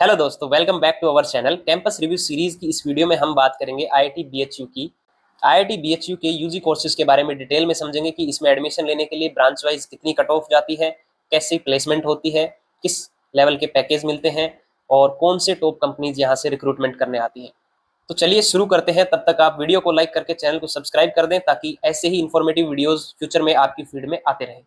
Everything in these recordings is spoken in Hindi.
हेलो दोस्तों, welcome back to our channel. Campus review series की इस वीडियो में हम बात करेंगे आईआईटी बीएचयू की। आईआईटी बीएचयू के यूजी कोर्सेज के बारे में डिटेल में समझेंगे कि इसमें एडमिशन लेने के लिए ब्रांच वाइज कितनी कट ऑफ जाती है, कैसी प्लेसमेंट होती है, किस लेवल के पैकेज मिलते हैं और कौन से टॉप कंपनीज यहाँ से रिक्रूटमेंट करने आती हैं। तो चलिए शुरू करते हैं। तब तक आप वीडियो को लाइक करके चैनल को सब्सक्राइब कर दें ताकि ऐसे ही इंफॉर्मेटिव वीडियोज फ्यूचर में आपकी फीड में आते रहें।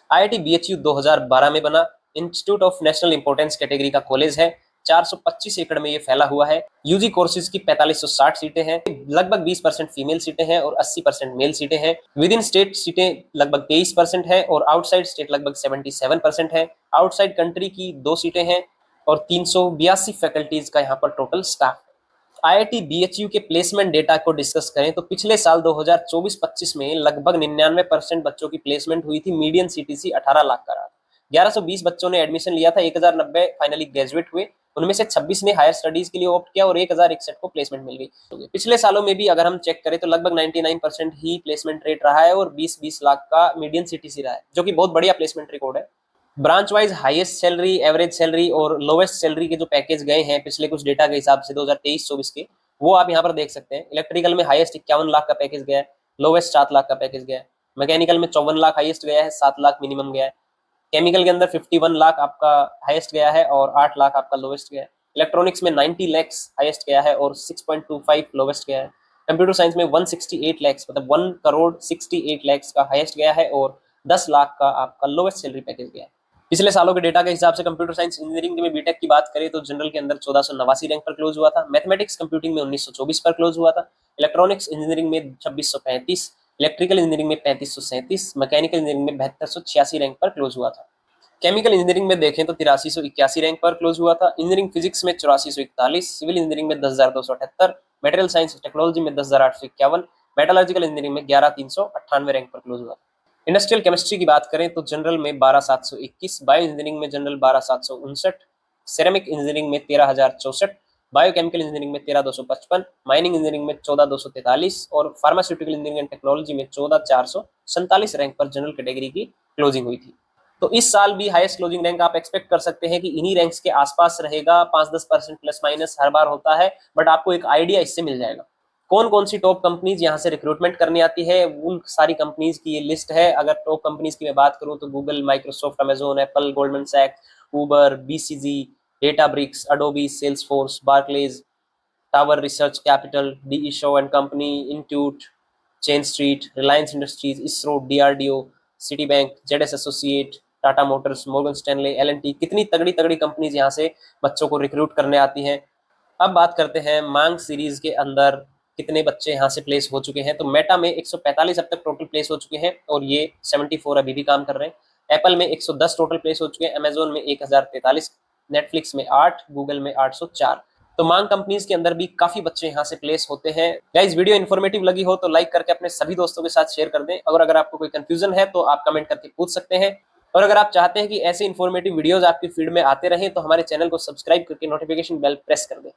आईआईटी बीएचयू 2012 में बना institute of national importance category का कॉलेज है। 425 एकड़ में ये फैला हुआ है। यूजी कोर्सेज की 4560 सीटें हैं। लगभग 20% फीमेल सीटें हैं और 80% मेल सीटें हैं। विद इन स्टेट सीटें लगभग 23% है और आउटसाइड स्टेट लगभग 77% है। आउटसाइड कंट्री की 2 सीटें हैं और 382 फैकल्टीज का यहाँ पर टोटल स्टाफ। आईआईटी बीएचयू के प्लेसमेंट डेटा को डिस्कस करें तो पिछले साल 2024-25 में लगभग 99% बच्चों की प्लेसमेंट हुई थी। मीडियन सीटीसी 18 लाख का रहा। 1120 बच्चों ने एडमिशन लिया था। 1090 फाइनली ग्रेजुएट हुए। उनमें से 26 ने हायर स्टडीज के लिए ऑप्ट किया और 1061 को प्लेसमेंट मिल गई। पिछले सालों में भी अगर हम चेक करें तो लगभग 99% ही प्लेसमेंट रेट रहा है और 20-20 लाख का मीडियन सीटीसी रहा है, जो कि बहुत बढ़िया प्लेसमेंट रिकॉर्ड है। Branch wise highest salary, average salary और लोवेस्ट सैलरी के जो पैकेज गए हैं पिछले कुछ डेटा के हिसाब से 2023-24 के, वो आप यहाँ पर देख सकते हैं। इलेक्ट्रिकल में हाईएस्ट 51 लाख का पैकेज गया है, लोवेस्ट 7 लाख का पैकेज गया है। मैकेनिकल में 54 लाख हाईएस्ट गया है, 7 लाख मिनिमम गया है। केमिकल के अंदर 51 लाख आपका हाईएस्ट गया है और 8 लाख आपका लोवेस्ट गया है। इलेक्ट्रॉनिक्स में 90 लैक्स हाईएस्ट गया है और 6.25 लोवेस्ट गया है। कंप्यूटर साइंस में 168 लैक्स मतलब 1 करोड़ 68 लैक्स का हाईएस्ट गया है और 10 लाख का आपका लोवेस्ट सैलरी पैकेज गया है। पिछले सालों के डेटा के हिसाब से कंप्यूटर साइंस इंजीनियरिंग में बीटेक की बात करें तो जनरल के अंदर 1489 रैंक पर क्लोज हुआ था। मैथमेटिक्स कंप्यूटिंग में 1924 पर क्लोज हुआ था। इलेक्ट्रॉनिक्स इंजीनियरिंग में 2635, इलेक्ट्रिकल इंजीनियरिंग में 3537, मैकेनिकल इंजीनियरिंग में 7286 रैंक पर क्लोज हुआ था। केमिकल इंजीनियरिंग में देखें तो 8381 रैंक पर क्लोज हुआ था। इंजीनियरिंग फिजिक्स में 8441, सिविल इंजीनियरिंग में 10,278, मटेरियल साइंस टेक्नोलॉजी में 10,851, मेटलर्जिकल इंजीनियरिंग में 11,398 रैंक पर क्लोज हुआ। इंडस्ट्रियल केमिस्ट्री की बात करें तो जनरल में 12,721, बायो इंजीनियरिंग में जनरल 12,759, सेरेमिक इंजीनियरिंग में 13,064, बायोकेमिकल इंजीनियरिंग में 13,255, माइनिंग इंजीनियरिंग में 14,243 और फार्मास्यूटिकल इंजीनियरिंग एंड टेक्नोलॉजी में 14,447 रैंक पर जनरल कैटेगरी की क्लोजिंग हुई थी। तो इस साल भी हाईएस्ट क्लोजिंग रैंक आप एक्सपेक्ट कर सकते हैं कि इन्हीं रैंक्स के आसपास रहेगा। 5-10% प्लस माइनस हर बार होता है, बट आपको एक आइडिया इससे मिल जाएगा कौन कौन सी टॉप कंपनीज यहाँ से रिक्रूटमेंट करने आती है। उन सारी कंपनीज की ये लिस्ट है। अगर टॉप कंपनीज की मैं बात करूँ तो Google, Microsoft, Amazon, Apple, Goldman सैक्स, Uber, BCG, Databricks, Adobe, Salesforce, Barclays, Tower Research Capital, D Shaw and company, Intuit, Jane Street, Reliance Industries, ISRO, DRDO, Citi bank, ZS Associate, Tata Motors, Morgan Stanley, LNT, कितनी तगड़ी तगड़ी कंपनीज यहाँ से बच्चों को रिक्रूट करने आती हैं। अब बात करते हैं मांग सीरीज के अंदर कितने बच्चे यहाँ से प्लेस हो चुके हैं। तो मेटा में 145 अब तक टोटल प्लेस हो चुके हैं और ये 74 अभी भी काम कर रहे हैं। एप्पल में 110 टोटल प्लेस हो चुके हैं, अमेजोन में 1043, नेटफ्लिक्स में 8, गूगल में 804। तो मांग कंपनीज के अंदर भी काफी बच्चे यहाँ से प्लेस होते हैं। गाइस, वीडियो इन्फॉर्मेटिव लगी हो तो लाइक करके अपने सभी दोस्तों के साथ शेयर कर दें और अगर आपको कोई कंफ्यूजन है तो आप कमेंट करके पूछ सकते हैं। और अगर आप चाहते हैं कि ऐसे इन्फॉर्मेटिव वीडियोस आपकी फीड में आते रहें तो हमारे चैनल को सब्सक्राइब करके नोटिफिकेशन बेल प्रेस कर दें।